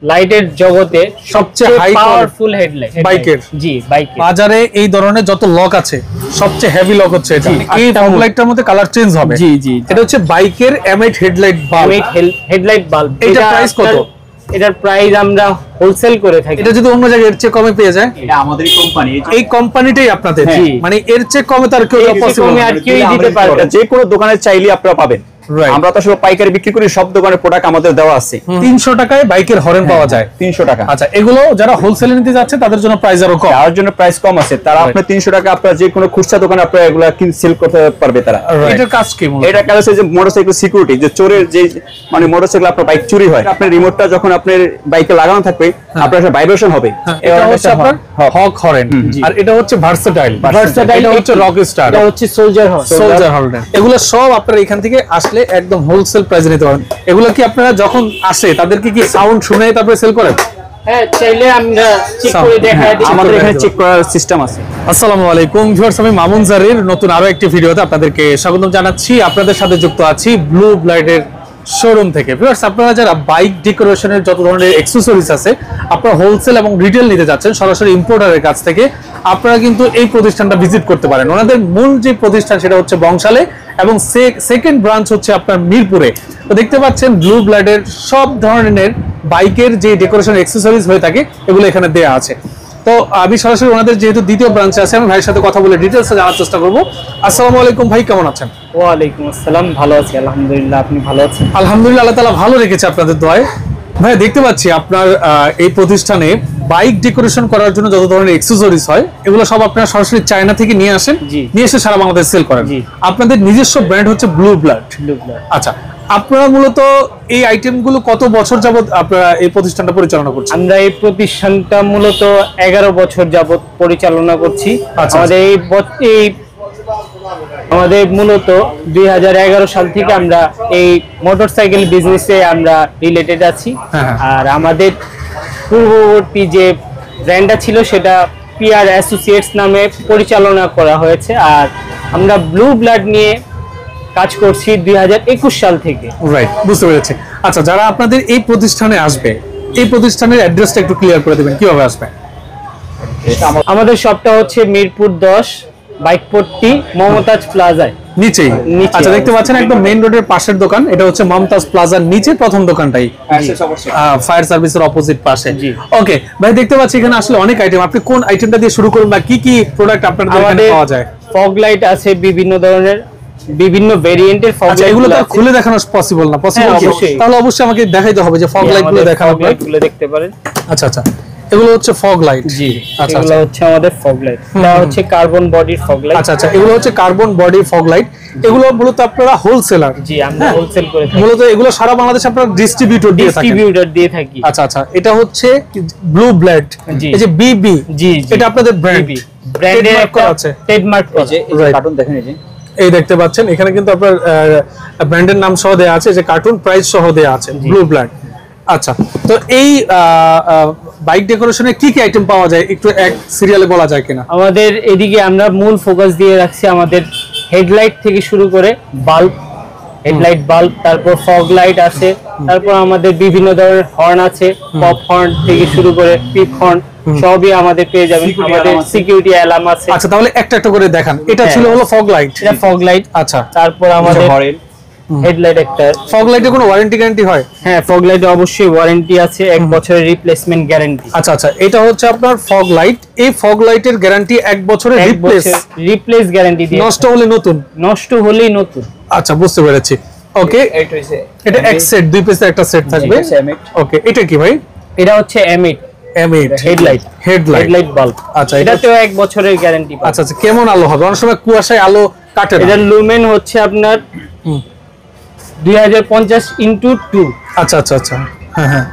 লাইটের জগতে সবচেয়ে পাওয়ারফুল হেডলাইট বাইকের। জি বাইকের বাজারে এই ধরনের যত লক আছে সবচেয়ে হেভি লক হচ্ছে এটা। এই ফগ লাইটটার মধ্যে কালার চেঞ্জ হবে। জি জি এটা হচ্ছে বাইকের M8 headlight bulb. Headlight bulb. এটা প্রাইস কত? এটার প্রাইস আমরা হোলসেল করে থাকি। এটা যদি অন্য জায়গায় এর চেয়ে কমে পেয়ে যায়? এটা আমাদেরই কোম্পানি, এই কোম্পানিটাই আপনাদের। মানে এর চেয়ে কমে তার কেউ পসিবল না, আর কেউ দিতে পারবে না। যে কোনো দোকানে চাইলে আপনারা পাবেন। আমরা তো আসলে পাইকারি বিক্রি করি, সব দোকানের প্রোডাক্ট আমাদের দেওয়া আছে। 300 টাকায় বাইকের হরেন পাওয়া যায়। 300 টাকা। আচ্ছা, এগুলো যারা হোলসেলে নিতে যাচ্ছে তাদের জন্য প্রাইস আরো কম। তার জন্য প্রাইস কম আছে। তারা আপনার 300 টাকা আপনারা যে কোনো খুচরা দোকানে আপনারা এগুলা সেল করতে পারবে তারা। এটার কাজ কি? এটা কাজ হচ্ছে যে মোটরসাইকেল সিকিউরিটি, যে চোরের যে মানে মোটরসাইকেল আপনার বাইক চুরি হয়, আপনার রিমোটটা যখন আপনার বাইকে লাগানো থাকবে আপনার একটা ভাইব্রেশন হবে। এটা হচ্ছে আপনার হক হরেন, আর এটা হচ্ছে ভার্সেটাইল। এটা হচ্ছে রক স্টার, এটা হচ্ছে সোলজার হর্ন। এগুলো সব আপনারা এখান থেকে আসলে একদম হোলসেল প্রাইসে নিতে পারেন। এগুলো কি আপনারা যখন আসে তাদেরকে কি সাউন্ড শুনে তারপরে সেল করেন? হ্যাঁ, চাইলে আমরা চেক করে দেখাই দিই। আমাদের এখানে চেক করার সিস্টেম আছে। আসসালামু আলাইকুম ভিউয়ার্স, আমি মামুন জারির নতুন আরো একটি ভিডিওতে আপনাদেরকে স্বাগত জানাচ্ছি। আপনাদের সাথে যুক্ত আছি ব্লু ব্লাইডের শোরুম থেকে। ভিউয়ার্স, আপনারা যারা বাইক ডেকোরেশনের যত ধরনের অ্যাকসেসরিজ আছে আপনারা হোলসেল এবং রিটেল নিতে যাচ্ছেন সরাসরি ইম্পোর্টারের কাছ থেকে, আপনারা কিন্তু এই প্রতিষ্ঠানটা ভিজিট করতে পারেন। ওনাদের মূল যে প্রতিষ্ঠান সেটা হচ্ছে বংশালে এবং সেকেন্ড ব্রাঞ্চ হচ্ছে আপনার মিরপুরে। তো দেখতে পাচ্ছেন ব্লু ব্লাইডের সব ধরনের বাইকের যে ডেকোরেশন অ্যাকসেসরিজ হয়ে থাকে এগুলো এখানে দেয়া আছে। তো আমি সরাসরি ওনাদের যেহেতু দ্বিতীয় ব্রাঞ্চে আছে, আমি ভাইয়ের সাথে কথা বলে ডিটেইলসে জানার চেষ্টা করব। আসসালামু আলাইকুম ভাই, কেমন আছেন? ওয়ালাইকুম আসসালাম, ভালো আছি আলহামদুলিল্লাহ। আপনি ভালো আছেন? আলহামদুলিল্লাহ, আল্লাহ তাআলা ভালো রেখেছে আপনাদের দোয়ায়। ভাই, দেখতে পাচ্ছি আপনার এই প্রতিষ্ঠানে বাইক ডেকোরেশন করার জন্য যত ধরনের অ্যাকসেসরিজ হয় এগুলো সব আপনারা সরাসরি চায়না থেকে নিয়ে আসেন, নিয়ে এসে সারা বাংলাদেশ সেল করেন। আপনাদের নিজস্ব ব্র্যান্ড হচ্ছে ব্লু ব্লাড। আচ্ছা, আপনারা মূলত এই আইটেমগুলো কত বছর যাবত আপনারা এই প্রতিষ্ঠানটা পরিচালনা করছেন? আমরা এই প্রতিষ্ঠানটা মূলত 11 বছর যাবত পরিচালনা করছি। আমাদের মূলত 2011 সাল থেকে আমরা এই মোটরসাইকেল বিজনেসে আমরা রিলেটেড আছি। আর আমাদের পূর্ববর্তী যে ব্র্যান্ডটা ছিল সেটা পিআর অ্যাসোসিয়েটস নামে পরিচালনা করা হয়েছে। আর আমরা ব্লু ব্লাড নিয়ে কাজ করছি 2021 সাল থেকে। রাইট, বুঝতে পেরেছি। আচ্ছা, যারা আপনাদের এই প্রতিষ্ঠানে আসবে, এই প্রতিষ্ঠানের অ্যাড্রেসটা একটু ক্লিয়ার করে দেবেন, কিভাবে আসবে? আমাদের শপটা হচ্ছে মিরপুর 10 বাইকপট্টি মমতাজ প্লাজায় নিচেই। আচ্ছা, দেখতে পাচ্ছেন একদম মেইন রোডের পাশের দোকান। এটা হচ্ছে মমতাজ প্লাজার নিচে প্রথম দোকানটাই, ফায়ার সার্ভিসের অপোজিট পাশে। ওকে ভাই, দেখতে পাচ্ছি এখানে আসলে অনেক আইটেম। আপনি কোন আইটেমটা দিয়ে শুরু করুন বা কি কি প্রোডাক্ট আপনাদের এখানে পাওয়া যায়? ফগ লাইট আছে বিভিন্ন ধরনের, বিভিন্ন ভেরিয়েন্টের ফগ লাইট। এগুলো তো খুলে দেখানো পসিবল না? পসিবল কি? তাহলে অবশ্যই আমাকে দেখাইতে হবে যে ফগ লাইট গুলো দেখানো, খুলে দেখতে পারেন। আচ্ছা আচ্ছা, এগুলো হচ্ছে ফগ লাইট। জি, এগুলো হচ্ছে আমাদের ফগ লাইট। এটা হচ্ছে কার্বন বডির ফগ লাইট। আচ্ছা আচ্ছা, এগুলো হচ্ছে কার্বন বডি ফগ লাইট। এগুলো মূলত আপনারা হোলসেলার? জি, আমরা হোলসেল করে থাকি। মূলত এগুলো সারা বাংলাদেশে আপনারা ডিস্ট্রিবিউটর দিয়ে থাকি। আচ্ছা আচ্ছা, এটা হচ্ছে ব্লু ব্লাড, এই যে বিবি। জি, এটা আপনাদের ব্র্যান্ড, ব্র্যান্ডের একটা ট্রেডমার্ক আছে। এই যে কার্টুন দেখেন, এই দেখতে পাচ্ছেন এখানে কিন্তু আপনার ব্র্যান্ডের নাম সহ দেয়া আছে, যে কার্টুন প্রাইস সহ দেয়া আছে ব্লু ব্লাড। আচ্ছা, তো এই বাইক ডেকোরেশনে কি কি আইটেম পাওয়া যায় একটু এক সিরিয়ালে বলা যায় কিনা? আমাদের এদিকে আমরা মূল ফোকাস দিয়ে রাখছি আমাদের হেডলাইট থেকে শুরু করে বাল্ব, হেডলাইট বাল্ব, তারপর ফগ লাইট আছে, তারপর আমাদের বিভিন্ন ধরনের হর্ন আছে, পপ হর্ন থেকে শুরু করে পিপ হর্ন সবই আমাদের পেয়ে যাবেন। আমাদের সিকিউরিটি অ্যালার্ম আছে। আচ্ছা, তাহলে একটা একটা করে দেখান। এটা ছিল হলো ফগ লাইট। এটা ফগ লাইট। আচ্ছা, তারপর আমাদের হেডলাইট একটা। ফগ লাইটে কোনো ওয়ারেন্টি গ্যারান্টি হয়? হ্যাঁ, ফগ লাইটে অবশ্যই ওয়ারেন্টি আছে, 1 বছরের রিপ্লেসমেন্ট গ্যারান্টি। আচ্ছা আচ্ছা, এটা হচ্ছে আপনার ফগ লাইট। এই ফগ লাইটের গ্যারান্টি 1 বছরের রিপ্লেস গ্যারান্টি দিয়ে। নষ্ট হলে নতুন? নষ্ট হলেই নতুন। আচ্ছা, বুঝতে পেরেছি। ওকে, এটা এক সেট, দুই পিসের একটা সেট থাকবে। ওকে, এটা কি ভাই? এটা হচ্ছে M8 হেডলাইট বাল্ব। আচ্ছা, এটাতেও 1 বছরের গ্যারান্টি। আচ্ছা আচ্ছা, কেমন আলো হবে? অনেক সময় কুয়াশায় আলো কাটে না। এটার লুমেন হচ্ছে আপনার 2050x2। আচ্ছা আচ্ছা আচ্ছা, হ্যাঁ হ্যাঁ।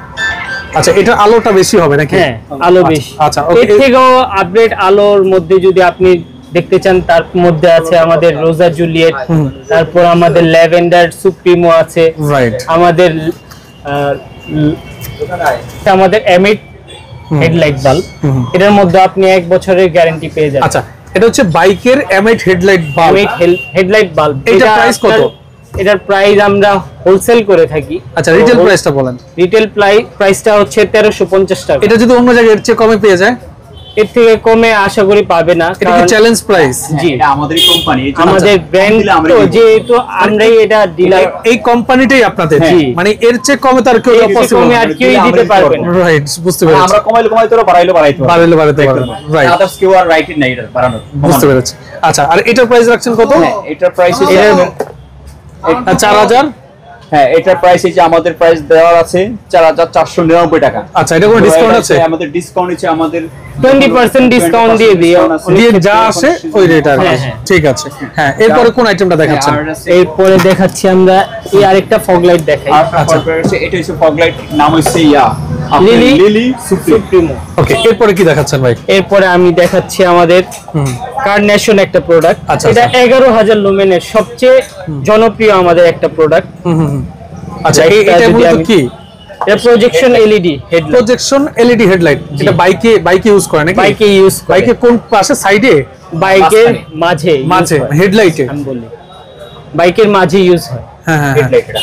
আচ্ছা, এটা আলোটা বেশি হবে নাকি? হ্যাঁ, আলো বেশি। আচ্ছা, এর থেকেও আপডেট আলোর মধ্যে যদি আপনি দেখতে চান, তার মধ্যে আছে আমাদের রোজা জুলিয়েট, তারপর আমাদের ল্যাভেন্ডার সুপ্রিমো আছে, রাইট। আমাদের M8 হেডলাইট বাল্ব, এটার মধ্যে আপনি 1 বছরের গ্যারান্টি পেয়ে যাবেন। আচ্ছা, এটা হচ্ছে বাইকের M8 headlight bulb. Headlight bulb. এটা প্রাইস কত? এটার প্রাইস আমরা হোলসেল করে থাকি। আচ্ছা, রিটেল প্রাইসটা বলেন। রিটেল প্রাইসটা হচ্ছে 1350 টাকা। এটা যদি অন্য জায়গায় এর চেয়ে কমে পেয়ে যায়? এর থেকে কমে আশা করি পাবে না। এটা কি চ্যালেঞ্জ প্রাইস? জি, এটা আমাদের কোম্পানি, আমাদের ব্র্যান্ড, তো যেহেতু আমরাই এটা ডিলার, এই কোম্পানিটাই আপনাদের, মানে এর চেয়ে কমে তার কেউ পসিবল কমে আর কেউ দিতে পারবে না। রাইট, বুঝতে পেরেছি। আমরা কমাইলে বাড়াইলে বাড়াইতে পারবেন। রাইট, আদার্স কেউ আর রাইট নাই এটা বাড়ানো। বুঝতে পেরেছি। আচ্ছা, আর এটার প্রাইস রাখছেন কত? এটার প্রাইস 4000। হ্যাঁ, এটার প্রাইস এই যে আমাদের প্রাইস দেওয়া আছে 4499 টাকা। আচ্ছা, এটা কোনো ডিসকাউন্ট আছে? আমাদের ডিসকাউন্ট আছে, আমাদের 20% ডিসকাউন্ট দিয়ে দিও, দিয়ে যা আসে ওই রেট আর কি। ঠিক আছে। হ্যাঁ, এরপরে কোন আইটেমটা দেখাচ্ছেন? এরপরে দেখাচ্ছি আমরা এই আরেকটা ফগ লাইট দেখাই। আচ্ছা, এটা হচ্ছে ফগ লাইট, নাম হচ্ছে লিলি সুপ্রিমো। ওকে, এরপরে কি দেখাচ্ছেন ভাই? এরপরে আমি দেখাচ্ছি আমাদের কার্নেশন একটা প্রোডাক্ট। আচ্ছা, এটা 11000 লুমেনের সবচেয়ে জনপ্রিয় আমাদের একটা প্রোডাক্ট। আচ্ছা, এটা মূলত কি? এটা projection LED headlight. Projection LED headlight. এটা বাইকে ইউজ করে নাকি? বাইকে ইউজ করে। বাইকে কোন পাশে? সাইডে? বাইকের মাঝে হেডলাইটে আমি বলি, বাইকের মাঝে ইউজ হয়। হ্যাঁ,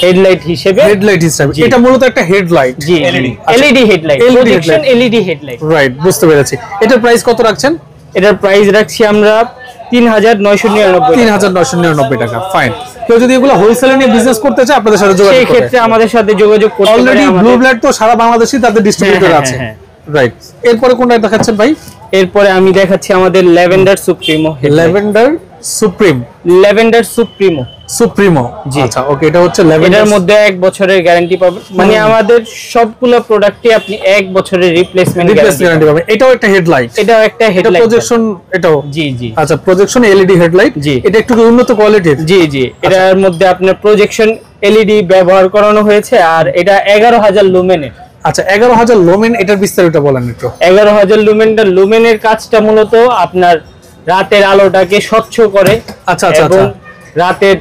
হেডলাইট হিসেবে। হেডলাইট হিসেবে এটা মূলত একটা হেডলাইট। জি, LED headlight, projection LED headlight. Right, বুঝতে পেরেছি। এটার প্রাইস কত রাখছেন? এটার প্রাইস রাখছি আমরা 3999 টাকা। ফাইন। কেউ যদি এগুলো হোলসেলে নিয়ে বিজনেস করতে চায় আপনাদের সাথে যোগাযোগ করতে, সেই ক্ষেত্রে আমাদের সাথে যোগাযোগ করতে পারে। অলরেডি ব্লু ব্লাড তো সারা বাংলাদেশে তাদের ডিস্ট্রিবিউটর আছে। রাইট, এরপরে কোনটা দেখাচ্ছেন ভাই? এরপরে আমি দেখাচ্ছি আমাদের ল্যাভেন্ডার সুপ্রিমো। Lavender supremo. আচ্ছা, ওকে, এটা হচ্ছে ল্যাভেন্ডার। এটার মধ্যে 1 বছরের গ্যারান্টি পাবেন, মানে আমাদের সবগুলো প্রোডাক্টে আপনি 1 বছরের রিপ্লেসমেন্ট গ্যারান্টি পাবেন। এটাও একটা হেডলাইট। এটাও একটা হেডলাইট। প্রজেকশন, এটাও। জি। আচ্ছা, প্রজেকশন এলইডি হেডলাইট। এটা একটু উন্নত কোয়ালিটির। জি। এটার মধ্যে আপনার প্রজেকশন এলইডি ব্যবহার করানো হয়েছে, আর এটা 11000 লুমেনের। আচ্ছা, 11000 লুমেন। এটার বিস্তারিত বলেন একটু। 11000 লুমেনের কাজটা মূলত আপনার রাতের আলোটাকে স্বচ্ছ করে। আচ্ছা। এবং রাতের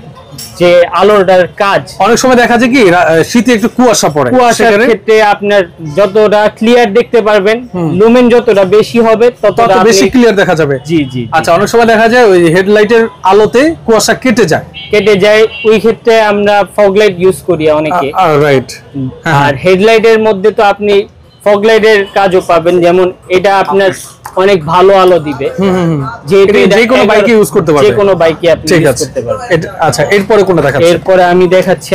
যে আলোটার কাজ, অনেক সময় দেখা যায় কি শীতে একটু কুয়াশা পড়ে, কুয়াশার ক্ষেত্রে আপনার যতটা ক্লিয়ার দেখতে পারবেন, লুমেন যতটা বেশি হবে তত বেশি ক্লিয়ার দেখা যাবে। জি। আচ্ছা, অনেক সময় দেখা যায় ওই হেডলাইটের আলোতে কুয়াশা কেটে যায়, ওই ক্ষেত্রে আমরা ফগ লাইট ইউজ করি অনেকে। রাইট। আর হেডলাইটের মধ্যে তো আপনি ফগ লাইটের কাজও পাবেন, যেমন এটা আপনার অনেক ভালো আলো দিবে, যে কোনো বাইকে ইউজ করতে পারবেন। যে কোনো বাইকে আপনি ইউজ করতে পারবেন। আচ্ছা, এরপরে কোনটা দেখাচ্ছেন? এরপরে আমি দেখাচ্ছি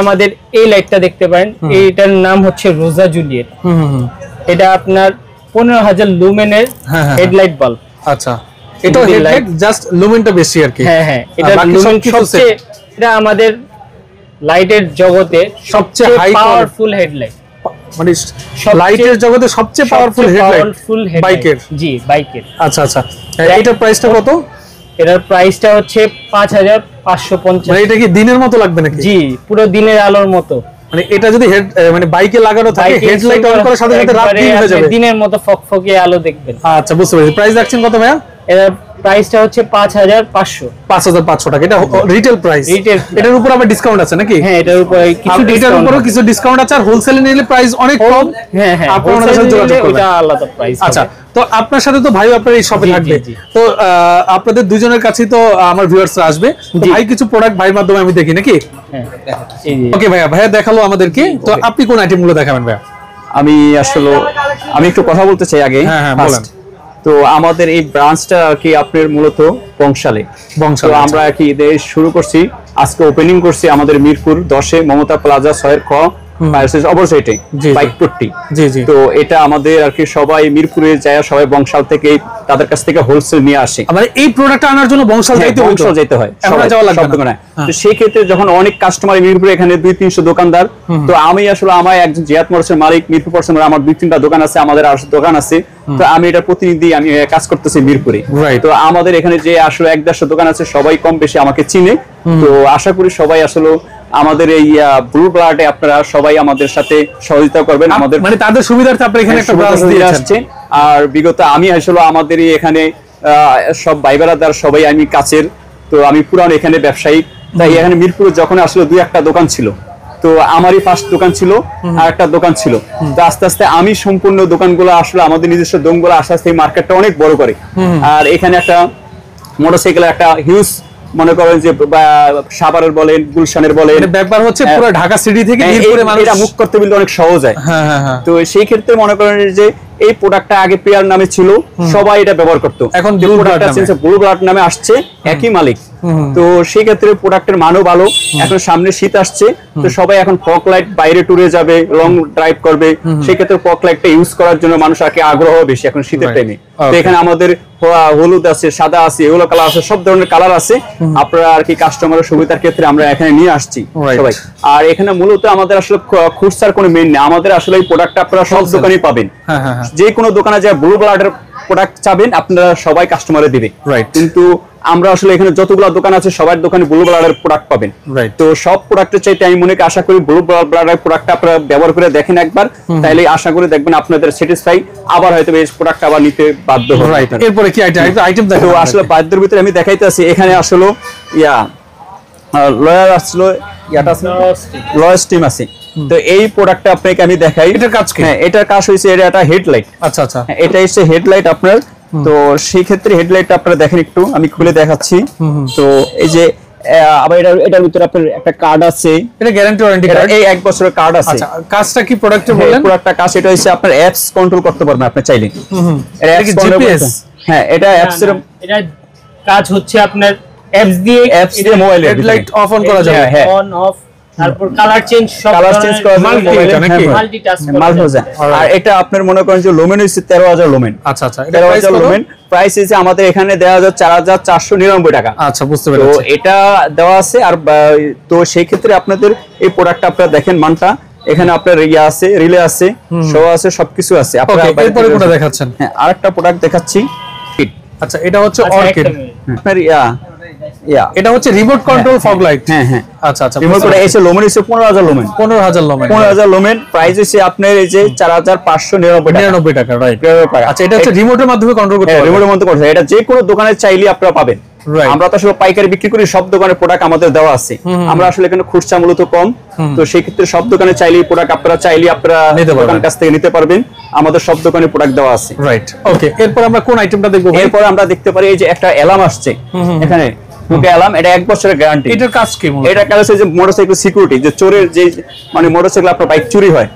আমাদের এই লাইটটা দেখতে পারেন। এইটার নাম হচ্ছে রোজা জুলিয়েট। এটা আপনার 15000 লুমেনের হেডলাইট বাল্ব। আচ্ছা, এটা হেডলাইট, জাস্ট লুমেনটা বেশি আর কি। হ্যাঁ, এটা লুমেন সবচেয়ে, এটা আমাদের লাইটের জগতে সবচেয়ে পাওয়ারফুল হেডলাইট, মানে লাইটের জগতে সবচেয়ে পাওয়ারফুল হেডলাইট বাইকের। জি, বাইকের। আচ্ছা। এটার প্রাইসটা কত? এটার প্রাইসটা হচ্ছে 5550। মানে এটা কি দিনের মতো লাগবে নাকি? জি, পুরো দিনের আলোর মতো। মানে এটা যদি মানে বাইকে লাগানো থাকে, হেডলাইট অন করার সাথে সাথে রাত দিন হয়ে যাবে, দিনের মতো ফকফকে আলো দেখবেন। আচ্ছা, বুঝতে পেরেছি। প্রাইস রাখছেন কত ভাইয়া? এর প্রাইসটা হচ্ছে 5500 টাকা। এটা রিটেল প্রাইস। এটার উপর আবার ডিসকাউন্ট আছে নাকি? হ্যাঁ, এটার উপরে এটার উপরও কিছু ডিসকাউন্ট আছে, আর হোলসেলে নিলে প্রাইস অনেক কম। হ্যাঁ, আপনাদের সাথে যোগাযোগ করবেন, এটা আলাদা প্রাইস। আচ্ছা, তো আপনার সাথে তো ভাই আপনার এই শপে থাকবে, তো আপনাদের দুজনের কাছেই তো আমার ভিউয়ার্সরা আসবে। ভাই কিছু প্রোডাক্ট ভাইয়ের মাধ্যমে আমি দেখি নাকি? হ্যাঁ, ওকে ভাইয়া দেখালো আমাদেরকে। তো আপনি কোন আইটেমগুলো দেখাবেন ভাইয়া? আমি একটু কথা বলতে চাই আগে। হ্যাঁ, বলেন। তো আমাদের এই ব্রাঞ্চটা কি আপনার মূলত বংশালে। তো আমরা কি শুরু করছি, আজকে ওপেনিং করছি আমাদের মিরপুর 10-এ মমতা প্লাজা 6-এর খ অপোজিটে বাইক পট্টি। তো এটা আমাদের আর কি সবাই মিরপুরে যায়, সবাই বংশাল থেকে তাদের কাছ থেকে হোলসেল নিয়ে আসে। মানে এই প্রোডাক্ট আনার জন্য বংশাল যেতে হয়, তো সেই ক্ষেত্রে যখন অনেক কাস্টমার মিরপুরে, এখানে 200-300 দোকানদার। তো আমি আসলে আমার একজন জিয়াত মোটরসের মালিক, মিরপুর পার্সোনাল, আমার 2-3টা দোকান আছে, আমাদের আর দোকান আছে। তো আমি এটা প্রতিনিধি, আমি কাজ করতেছি মিরপুরে। তো আমাদের এখানে যে আসলে 1-150 দোকান আছে, সবাই কম বেশি আমাকে চিনে। তো আশা করি সবাই আসলে আমাদের এই ব্লু ব্লাডে আপনারা সবাই আমাদের সাথে সহযোগিতা করবেন, আমাদের মানে তাদের সুবিধার্থে আপনি এখানে একটা ব্রাঞ্চ দিয়ে আসছেন। আর বিগত আমি আসলে আমাদের এখানে সব ভাই বেড়াদার সবাই আমি কাছের, তো আমি পুরান এখানে ব্যবসায়ী। তাই এখানে মিরপুরে যখন আসলে 2-1টা দোকান ছিল, তো আমারই ফার্স্ট দোকান ছিল, আর একটা দোকান ছিল। তো আস্তে আস্তে আমি সম্পূর্ণ দোকানগুলো আসলে আমাদের নিজস্ব দোকানগুলো আস্তে আস্তে মার্কেটটা অনেক বড় করে। আর এখানে একটা মোটরসাইকেলের একটা হিউজ মনে করেন যে সাভারের বলেন, গুলশানের বলেন, ব্যাপার হচ্ছে পুরো ঢাকা সিটি থেকে মিরপুরে মানুষ এটা মুখ করতে বলতে অনেক সহজ হয়। হ্যাঁ হ্যাঁ হ্যাঁ। তো সেই ক্ষেত্রে মনে করেন যে এই প্রোডাক্টটা আগে পেয়ার নামে ছিল, সবাই এটা ব্যবহার করতো, এখন ব্লু ব্লাড নামে আসছে, একই মালিক। তো সেই ক্ষেত্রে প্রোডাক্টের মানও ভালো। এখন সামনে শীত আসছে, তো সবাই এখন ফগ লাইট বাইরে ট্যুরে যাবে, লং ড্রাইভ করবে, সেই ক্ষেত্রে ফগ লাইটটা ইউজ করার জন্য মানুষ আগ্রহ বেশি এখন শীতের টাইমে। তো এখানে আমাদের হলুদ আছে, সাদা আছে, এগুলো কালার আছে, সব ধরনের কালার আছে। আপনারা আর কি কাস্টমারের সুবিধার ক্ষেত্রে আমরা এখানে নিয়ে আসছি সবাই। আর এখানে মূলত আমাদের আসলে খুচরার কোনো মেইন নেই, আমাদের আসলে এই প্রোডাক্টটা আপনারা সব দোকানেই পাবেন। যে কোনো দোকানে যে ব্লু ব্লাডের প্রোডাক্ট চাবেন আপনারা সবাই কাস্টমারে দিবে। কিন্তু আমরা আসলে এখানে যতগুলো দোকান আছে সবার দোকানে ব্লু ব্লাডের প্রোডাক্ট পাবেন। তো সব প্রোডাক্টের চাইতে আমি মনে করি, আশা করি ব্লু ব্লাডের প্রোডাক্টটা আপনারা ব্যবহার করে দেখেন একবার, তাইলে আশা করি দেখবেন আপনাদের স্যাটিসফাই, আবার হয়তো এই প্রোডাক্ট আবার নিতে বাধ্য হবেন। এরপরে কি আইটেম দেখো? তো আসলে বাধ্যের ভিতরে আমি দেখাইতেছি, এখানে আসলে লয়ার আসলো, ইয়াটা আছে লয়ার স্টিম আছে। তো এই প্রোডাক্টটা আপনাকে আমি দেখাই। এটার কাজ কি? হ্যাঁ, এটার কাজ হইছে এটা হেডলাইট। আচ্ছা আচ্ছা, এটা হচ্ছে হেডলাইট আপনার। তো সেই ক্ষেত্রে হেডলাইটটা আপনারা দেখেন একটু, আমি খুলে দেখাচ্ছি। তো এই যে আবার এটার ভিতরে আপনার একটা কার্ড আছে, এটা গ্যারান্টি ওয়ারেন্টি কার্ড, এই 1 বছরের কার্ড আছে। আচ্ছা, কাজটা কি প্রোডাক্টে বলেন? প্রোডাক্টটা কাজ এটা হচ্ছে আপনার অ্যাপস কন্ট্রোল করতে পারবেন আপনি চাইলে। এটা কি জিপিএস? হ্যাঁ, এটা অ্যাপস এর, এটা কাজ হচ্ছে আপনার অ্যাপস দিয়ে মোবাইলে হেডলাইট অফ অন করা যাবে, অন অফ, তারপর কালার চেঞ্জ, সব কালার চেঞ্জ করা যাবে, মাল্টিটাস্ক মাল্টিটাস্ক। আর এটা আপনার মনে করেন যে লুমেন হচ্ছে 13000 লুমেন। আচ্ছা আচ্ছা, এটা 13000 লুমেন। প্রাইস আছে আমাদের এখানে দেওয়া যায় 4499 টাকা। আচ্ছা, বুঝতে পেরেছি। তো এটা দেওয়া আছে। আর তো সেই ক্ষেত্রে আপনাদের এই প্রোডাক্টটা আপনারা দেখেন মানটা, এখানে আপনার ইয়া আছে, রিলে আছে, শো আছে, সবকিছু আছে। আপনারা এরপরে কোনটা দেখাচ্ছেন? হ্যাঁ, আরেকটা প্রোডাক্ট দেখাচ্ছি। আচ্ছা, এটা হচ্ছে অর্কিড। আপনার এটা হচ্ছে রিমোট কন্ট্রোল ফগ লাইট। হ্যাঁ হ্যাঁ, আচ্ছা আচ্ছা, রিমোট করে এসে লুমেন হচ্ছে 15000 লুমেন। 15000 লুমেন। প্রাইস হচ্ছে আপনার এই যে 4599 টাকা। রাইট। আচ্ছা, এটা হচ্ছে রিমোটের মাধ্যমে কন্ট্রোল করতে পারবেন। রিমোটের মধ্যে করতে, এটা যে কোনো দোকানে চাইলে আপনারা পাবেন। আমরা তো আসলে পাইকারি বিক্রি করি, সব দোকানে প্রোডাক্ট আমাদের দেওয়া আছে। আমরা আসলে এখানে খুচরা মূলত কম, তো সেই ক্ষেত্রে সব দোকানে চাইলে প্রোডাক্ট আপনারা দোকানের কাছ থেকে নিতে পারবেন। আমাদের সব দোকানে প্রোডাক্ট দেওয়া আছে। রাইট, ওকে। এরপর আমরা কোন আইটেমটা দেখব? এরপর আমরা দেখতে পারি এই যে একটা অ্যালার্ম আসছে এখানে, অ্যালার্ম। এটা 1 বছরের গ্যারান্টি। এটার কাজ কি? এটা কাজ হচ্ছে যে মোটরসাইকেল সিকিউরিটি, যে চোরের যে মানে মোটরসাইকেল আপনার বাইক চুরি হয়,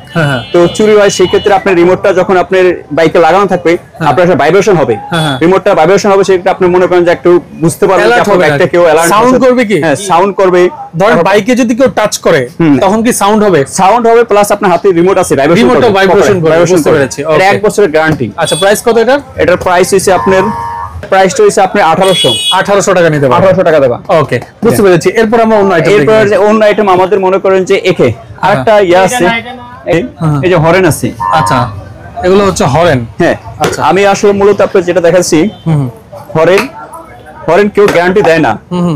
তো চুরি হয়, সেই ক্ষেত্রে আপনার রিমোটটা যখন আপনার বাইকে লাগানো থাকবে, আপনার একটা ভাইব্রেশন হবে, রিমোটটা ভাইব্রেশন হবে, সেটা আপনি মনে করেন যে একটু বুঝতে পারবেন যে আপনার বাইকটা কেউ অ্যালার্ম সাউন্ড করবে কি? হ্যাঁ, সাউন্ড করবে। ধরেন বাইকে যদি কেউ টাচ করে তখন কি সাউন্ড হবে? সাউন্ড হবে, প্লাস আপনার হাতে রিমোট আছে, ভাইব্রেশন করবে। বুঝতে পেরেছি। এটা 1 বছরের গ্যারান্টি। আচ্ছা, প্রাইস কত এটার? এটার প্রাইস হচ্ছে আপনার, প্রাইসটা হচ্ছে আপনি 1800 টাকা নিতে পারবেন। 1800 টাকা দেবা। ওকে, বুঝতে পেরেছি। এরপর আমরা অন্য আইটেম দেখব। এরপর যে অন্য আইটেম আমাদের মনে করেন যে একে আরেকটা ইয়া আছে, এই যে হরেন আছে। আচ্ছা, এগুলো হচ্ছে হরেন। হ্যাঁ, আচ্ছা, আমি আসলে মূলত আপনাদের যেটা দেখাচ্ছি, হরেন কেউ গ্যারান্টি দেয় না,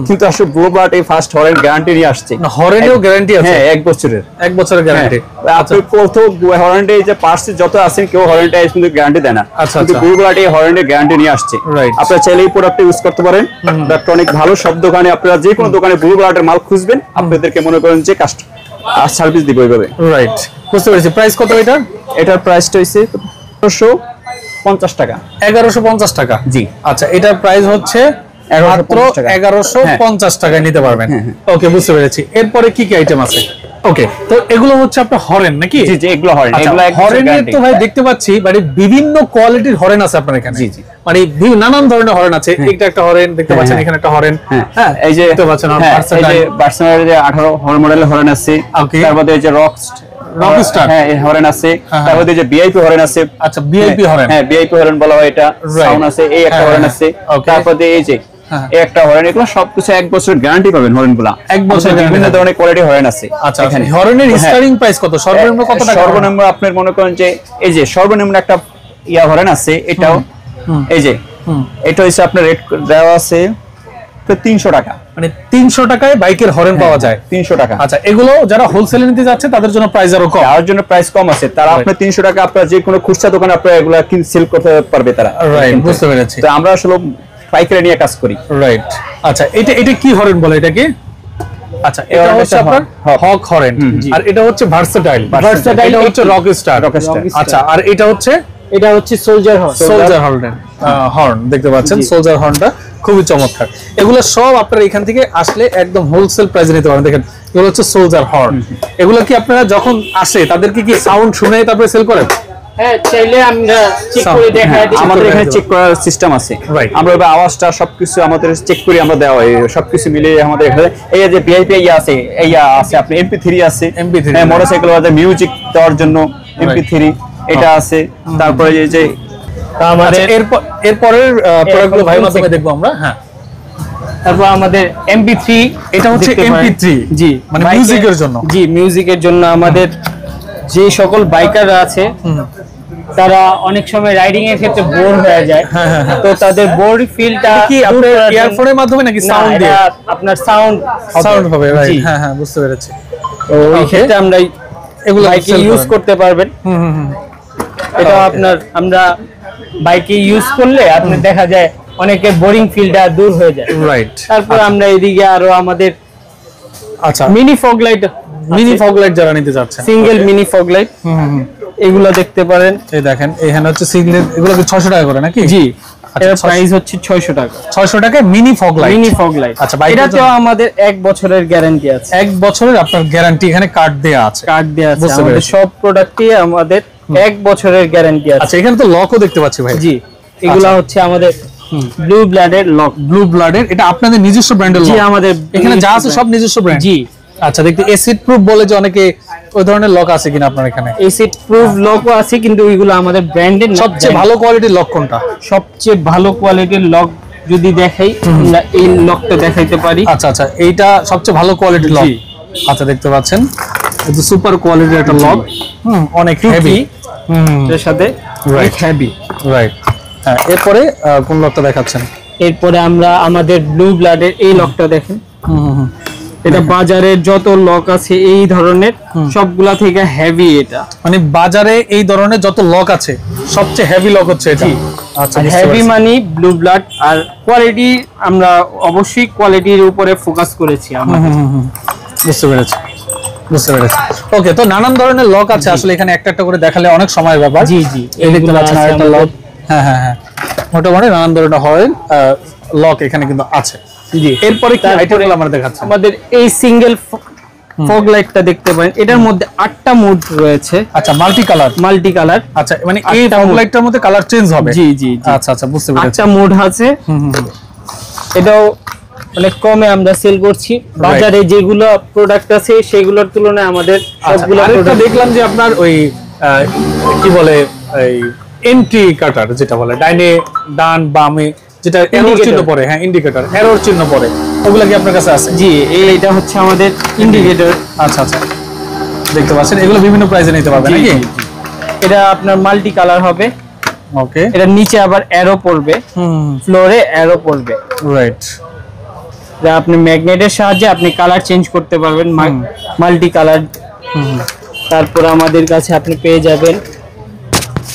কিন্তু আসলে ব্লু ব্লাড এই ফার্স্ট হরেন গ্যারান্টি নিয়ে আসছে। হরেনেও গ্যারান্টি আছে? হ্যাঁ, 1 বছরের। 1 বছরের গ্যারান্টি। আপনি কত হরেন্ডে যে পার্টস যত আছে কেউ হরেন্ডে কিন্তু গ্যারান্টি দেয় না, কিন্তু ব্লু ব্লাড এই হরেন্ডে গ্যারান্টি নিয়ে আসছে। আপনারা চাইলে এই প্রোডাক্ট ইউজ করতে পারেন। প্রোডাক্ট অনেক ভালো। সব দোকানে আপনারা যে কোনো দোকানে ব্লু ব্লাডের মাল খুঁজবেন, আপনাদেরকে মনে করেন যে সার্ভিস দিব এইভাবে। রাইট, বুঝতে পেরেছি। প্রাইস কত এটার? এটার প্রাইসটা হইছে 1150 টাকা। 1150 টাকা? জি। আচ্ছা, এটার প্রাইস হচ্ছে মাত্র 1150 টাকায় নিতে পারবেন। ওকে, বুঝতে পেরেছি। এরপরে কি কি আইটেম আছে? ওকে, তো এগুলো হচ্ছে আপনার হরেন নাকি? জি জি, এগুলো হরেন। এগুলো হরেনের তো ভাই দেখতে পাচ্ছি মানে বিভিন্ন কোয়ালিটির হরেন আছে আপনার এখানে। জি জি, মানে নানান ধরনের হরেন আছে। এটা একটা হরেন দেখতে পাচ্ছেন, এখানে একটা হরেন। হ্যাঁ, এই যে দেখতে পাচ্ছেন ভার্সেনাল যে 18 হরেন মডেলের হরেন আছে। তারপরে এই যে রকস্টার, হ্যাঁ, এই হরেন আছে। তারপরে এই যে ভিআইপি হরেন আছে। আচ্ছা, ভিআইপি হরেন। হ্যাঁ, ভিআইপি হরেন বলা হয় এটা। সাউন্ড আছে, এই একটা হরেন আছে। তারপরে এই যে একটা হরেন, এগুলো সবকিছু 1 বছরের গ্যারান্টি পাবেন। হরেনগুলা 1 বছর, বিভিন্ন ধরনের কোয়ালিটি হরেন আছে। আচ্ছা, এখানে হরেনের স্টার্টিং প্রাইস কত? সর্বনিম্ন কত টাকা? সর্বনিম্ন আপনার মনে করেন যে এই যে সর্বনিম্ন একটা ইয়া হরেন আছে, এটাও এই যে এটা হইছে আপনার রেট দেওয়া আছে 300 টাকা। মানে 300 টাকায় বাইকের হরেন পাওয়া যায়? 300 টাকা। আচ্ছা, এগুলো যারা হোলসেলে নিতে যাচ্ছে তাদের জন্য প্রাইস আরো কম। তার জন্য প্রাইস কম আছে। তারা আপনি 300 টাকা আপনারা যে কোনো খুচরা দোকানে আপনারা এগুলা সেল করতে পারবে তারা। রাইট, বুঝতে পেরেছি। তো আমরা আসলে পাইকারি নিয়ে কাজ করি। রাইট। আচ্ছা, এটা কি হরেন বলে এটাকে? আচ্ছা, এটা হচ্ছে আপনার হক হরেন, আর এটা হচ্ছে ভার্সেটাইল। ভার্সেটাইল হচ্ছে রকস্টার। আচ্ছা, আর এটা হচ্ছে সোলজার হর্ন। সোলজার হর্ন দেখতে পাচ্ছেন, সোলজার হর্নটা। খুবই চমৎকার। এগুলো সব আপনারা এখান থেকে আসলে একদম হোলসেল প্রাইসে নিতে পারেন। দেখেন এগুলো হচ্ছে সোলজার হর্ন। এগুলো কি আপনারা যখন আসে তাদেরকে কি সাউন্ড শুনে তারপরে সেল করেন? হ্যাঁ, চাইলে আমরা চেক করে দেখাই দিই। আমাদের এখানে চেক করার সিস্টেম আছে। আমরা আওয়াজটা সবকিছু আমাদের চেক করে আমরা দেওয়া হয়, সবকিছু মিলিয়ে আমাদের এখানে এই যে ভিআইপি আছে, আপনি MP3 আছে, হ্যাঁ, মোটরসাইকেল বাজার মিউজিক দেওয়ার জন্য MP3 এটা আছে। তারপরে এই যে আমাদের এরপরের প্রোডাক্টগুলো ভাই মাধ্যমে দেখবো আমরা। হ্যাঁ, তারপর আমাদের MP3, এটা হচ্ছে MP3, জি, মানে মিউজিকের জন্য। জি, মিউজিকের জন্য আমাদের যে সকল বাইকাররা আছে তারা অনেক সময় রাইডিং এর ক্ষেত্রে বোর হয়ে যায়, তো তাদের বোর ফিলটা কি আপনার ইয়ারফোনের মাধ্যমে নাকি সাউন্ড দিয়ে? আপনার সাউন্ড হবে, রাইট। হ্যাঁ হ্যাঁ, বুঝতে পেরেছি। তো এই ক্ষেত্রে আমরা এগুলো বাইকে ইউজ করতে পারবেন। এটা আপনার আমরা বাইকে ইউজ করলে আপনি দেখা যায় অনেকের বোরিং ফিলটা দূর হয়ে যায়, রাইট। তারপর আমরা এদিকে আরো আমাদের আচ্ছা মিনি ফগ লাইট যারা নিতে যাচ্ছেন, সিঙ্গেল মিনি ফগ লাইট, এগুলো দেখতে পারেন। এই দেখেন এখানে হচ্ছে সিঙ্গেল, এগুলো কি 600 টাকা করে নাকি? জি, এর প্রাইস হচ্ছে 600 টাকা। 600 টাকায় মিনি ফগ লাইট। আচ্ছা, এটাতেও আমাদের 1 বছরের গ্যারান্টি আছে। 1 বছরের আপনার গ্যারান্টি এখানে কার্ড দেয়া আছে। আমাদের সব প্রোডাক্টই আমাদের 1 বছরের গ্যারান্টি আছে। আচ্ছা, এখানে তো লকও দেখতে পাচ্ছি ভাই। জি, এগুলা হচ্ছে আমাদের ব্লু ব্লাডের লক। ব্লু ব্লাডের, এটা আপনাদের নিজস্ব ব্র্যান্ডের লক? জি, আমাদের এখানে যা আছে সব নিজস্ব ব্র্যান্ড। জি। আচ্ছা, দেখতে অ্যাসিড প্রুফ বলে যে অনেকে, ওই ধরনের লক আছে কিনা আপনার এখানে? অ্যাসিড প্রুফ লকও আছে, কিন্তু ওইগুলো আমাদের ব্র্যান্ডের। সবচেয়ে ভালো কোয়ালিটির লক কোনটা? সবচেয়ে ভালো কোয়ালিটির লক যদি দেখাই, আমরা এই লকটা দেখাইতে পারি। আচ্ছা আচ্ছা, এইটা সবচেয়ে ভালো কোয়ালিটির লক। আচ্ছা, দেখতে পাচ্ছেন এটা সুপার কোয়ালিটির একটা লক, অনেক হেভি, এর সাথে রাইট, হেভি, রাইট। হ্যাঁ, এরপরে কোন লকটা দেখাচ্ছেন? এরপরে আমরা আমাদের ব্লু ব্লাডের এই লকটা দেখেন। এটা বাজারে যত লক আছে এই ধরনের সবগুলা থেকে হেভি। এটা মানে বাজারে এই ধরনের যত লক আছে সবচেয়ে হেভি লক হচ্ছে এটা। আচ্ছা, হেভি মানে ব্লু ব্লাড। আর কোয়ালিটি আমরা অবশ্যই কোয়ালিটির উপরে ফোকাস করেছি আমরা। বুঝতে পেরেছি। ওকে, তো নানান ধরনের লক আছে আসলে, এখানে একটা একটা করে দেখালে অনেক সময়ের ব্যাপার। জি জি, এই দেখতে পাচ্ছেন একটা লক। হ্যাঁ হ্যাঁ হ্যাঁ, মোটামুটি নানান ধরনের হয় লক এখানে কিন্তু আছে। জি, এরপরে কি আইটেমগুলো আমরা দেখাচ্ছি? আমাদের এই সিঙ্গেল ফগ লাইটটা দেখতে পারেন, এটার মধ্যে 8টা মোড রয়েছে। আচ্ছা, মাল্টি কালার। আচ্ছা, মানে এই ফগ লাইটটার মধ্যে কালার চেঞ্জ হবে? জি জি। আচ্ছা আচ্ছা, বুঝতে পেরেছি। 8টা মোড আছে। এটাও অনেক কমে আমরা সেল করছি। বাজারে যেগুলো প্রোডাক্ট আছে সেগুলোর তুলনায় আমাদের সবগুলো প্রোডাক্ট দেখলাম যে আপনার ওই কি বলে, এই এন্ট্রি কাটার যেটা বলে, ডাইনে ডান বামে যেটা এরর চিহ্ন পড়ে, হ্যাঁ, ইন্ডিকেটর এরর চিহ্ন পড়ে, ওগুলা কি আপনার কাছে আছে? জি, এটা হচ্ছে আমাদের ইন্ডিকেটর। আচ্ছা আচ্ছা, দেখতে পাচ্ছেন এগুলো বিভিন্ন প্রাইসে নিতে পারবেন নাকি? এটা আপনার মাল্টি কালার হবে। ওকে, এটা নিচে আবার অ্যারো পড়বে, ফ্লোরে অ্যারো পড়বে, রাইট। যা আপনি ম্যাগনেটের সাহায্যে আপনি কালার চেঞ্জ করতে পারবেন, মাল্টি কালার। তারপর আমাদের কাছে আপনি পেয়ে যাবেন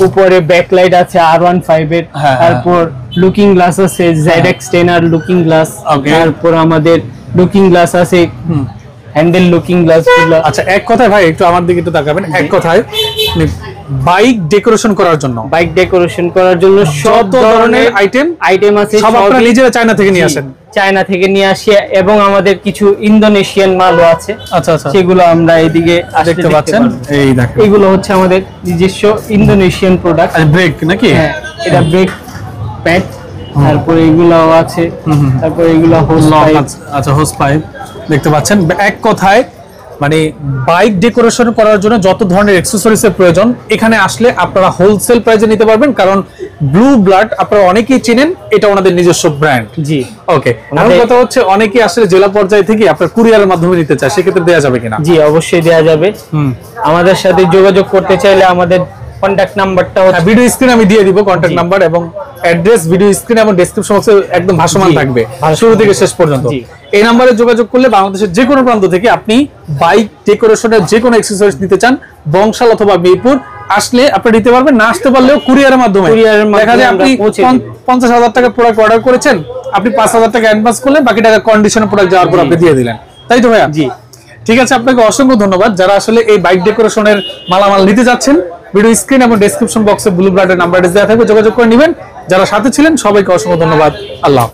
উপরে ব্যাকলাইট আছে R15 এর। তারপর লুকিং গ্লাস আছে ZX10 আর লুকিং গ্লাস। তারপর আমাদের লুকিং গ্লাস আছে, হ্যান্ডেল লুকিং গ্লাস গুলো। আচ্ছা, এক কথায় ভাই একটু আমার দিকে একটু তাকাবেন। এক কথায় বাইক ডেকোরেশন করার জন্য সব ধরনের আইটেম আছে। সব আপনারা নিজেরা চায়না থেকে নিয়ে আসেন? চায়না থেকে নিয়ে আসি, এবং আমাদের কিছু ইন্দোনেশিয়ান মালও আছে। আচ্ছা আচ্ছা, সেগুলো আমরা এইদিকে দেখতে পাচ্ছেন। এই দেখেন, এগুলো হচ্ছে আমাদের নিজস্ব ইন্দোনেশিয়ান প্রোডাক্ট। ব্রেক নাকি? হ্যাঁ, এটা ব্রেক প্যাড। তারপরে এগুলাও আছে। তারপরে এগুলো হোস পাইপ। আচ্ছা, হোস পাইপ দেখতে পাচ্ছেন। এক কথায় মানে বাইক ডেকোরেশন করার জন্য যত ধরনের অ্যাকসেসরিজ এর প্রয়োজন এখানে আসলে আপনারা হোলসেল প্রাইসে নিতে পারবেন, কারণ ব্লু ব্লাড আপনারা অনেকেই চিনেন, এটা ওনাদের নিজস্ব ব্র্যান্ড। জি, ওকে। আর কথা হচ্ছে অনেকেই আসলে জেলা পর্যায়ে থেকে আপনার কুরিয়ারের মাধ্যমে নিতে চায়, সেক্ষেত্রে দেওয়া যাবে কিনা? জি, অবশ্যই দেওয়া যাবে। আমাদের সাথে যোগাযোগ করতে চাইলে আমাদের কন্টাক্ট নাম্বারটা ভিডিও স্ক্রিনে আমি দিয়ে দিব, কন্টাক্ট নাম্বার এবং অ্যাড্রেস ভিডিও স্ক্রিনে এবং ডেসক্রিপশন বক্সে একদম ভাসমান থাকবে শুরু থেকে শেষ পর্যন্ত। এই নম্বরে যোগাযোগ করলে বাংলাদেশের যে কোনো প্রান্ত থেকে আপনি বাইক ডেকোরেশনের যে কোনো অ্যাকসেসরিজ নিতে চান, বংশাল অথবা মিরপুর আসলে আপনি নিতে পারবেন। না আসতে পারলেও কুরিয়ারের মাধ্যমে দেখা যায় আপনি 50,000 টাকা প্রোডাক্ট অর্ডার করেছেন, আপনি 5,000 টাকা অ্যাডভান্স করলেন, বাকি টাকা কন্ডিশনে প্রোডাক্ট যাওয়ার পর আপনি দিয়ে দিলেন, তাই তো ভাইয়া? জি, ঠিক আছে। আপনাকে অসংখ্য ধন্যবাদ যারা আসলে এই বাইক ডেকোরেশনের মালামাল নিতে যাচ্ছেন। ভিডিও স্ক্রিন এবং ডেসক্রিপশন বক্সে ব্লু ব্লাডের নাম্বারটা দেওয়া থাকবে, যোগাযোগ করে নেবেন। যারা সাথে ছিলেন সবাইকে অসংখ্য ধন্যবাদ। আল্লাহ।